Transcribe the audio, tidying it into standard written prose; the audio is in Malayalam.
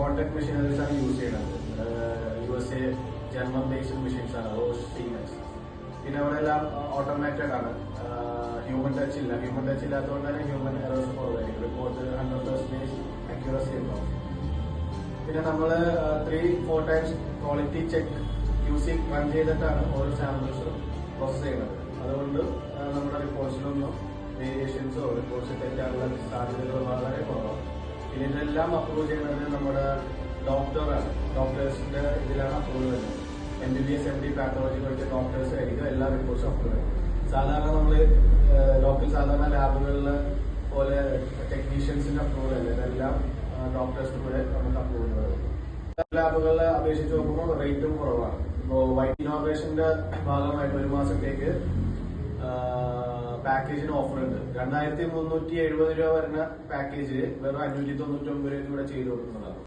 കോൺടാക്ട് മെഷീനറീസ് ആണ് യൂസ് ചെയ്യുന്നത്. USA ജർമ്മൻ ബേസ്ഡ് മെഷീൻസ് ആണ്, സീമെൻസ്. പിന്നെ അവിടെ എല്ലാം ഓട്ടോമാറ്റഡ് ആണ്, ഹ്യൂമൻ ടച്ച് ഇല്ല. ഹ്യൂമൻ ടച്ച് ഇല്ലാത്തതുകൊണ്ട് തന്നെ ഹ്യൂമൻ എറേഴ്സ് കുറവായിരിക്കും. റിപ്പോർട്ട് 100% അക്യൂറസി ഉണ്ടാവും. പിന്നെ നമ്മൾ 3-4 times quality check QC run ചെയ്തിട്ടാണ് ഓരോ സാമ്പിൾസും പ്രോസസ് ചെയ്യുന്നത്. അതുകൊണ്ട് നമ്മുടെ റിപ്പോർട്ട്സിലൊന്നും വേരിയേഷൻസോ റിപ്പോർട്ട്സ് തെറ്റാനുള്ള സാധ്യതകൾ വളരെ കുറവാണ്. പിന്നെ ഇതെല്ലാം അപ്രൂവ് ചെയ്യുന്നത് നമ്മുടെ ഡോക്ടറാണ്. ഡോക്ടേഴ്സിന്റെ ഇതിലാണ് അപ്രൂവ് വരുന്നത്. MBBS MD പാത്തോളജി പഠിച്ച ഡോക്ടേഴ്സ് ആയിരിക്കും എല്ലാ റിപ്പോർട്ട്സും അപ്രൂവ് ചെയ്യുന്നത്. സാധാരണ നമ്മള് ലോക്കൽ സാധാരണ ലാബുകളിൽ പോലെ ടെക്നീഷ്യൻസിന്റെ അപ്രൂവൽ അല്ല, ഇതെല്ലാം ഡോക്ടേഴ്സിന് കൂടെ നമുക്ക് അപ്രൂവൽ വരും. ലാബുകളെ അപേക്ഷിച്ച് നോക്കുമ്പോൾ റേറ്റും കുറവാണ്. ഇപ്പോൾ വൈറ്റ് ഇന്നോവേഷന്റെ ഭാഗമായിട്ട് 1 മാസത്തേക്ക് പാക്കേജിന് ഓഫർ ഉണ്ട്. 2370 രൂപ വരുന്ന പാക്കേജ് വെറും 599 രൂപയ്ക്ക് ഇവിടെ ചെയ്തു കൊടുക്കുന്നതാണ്.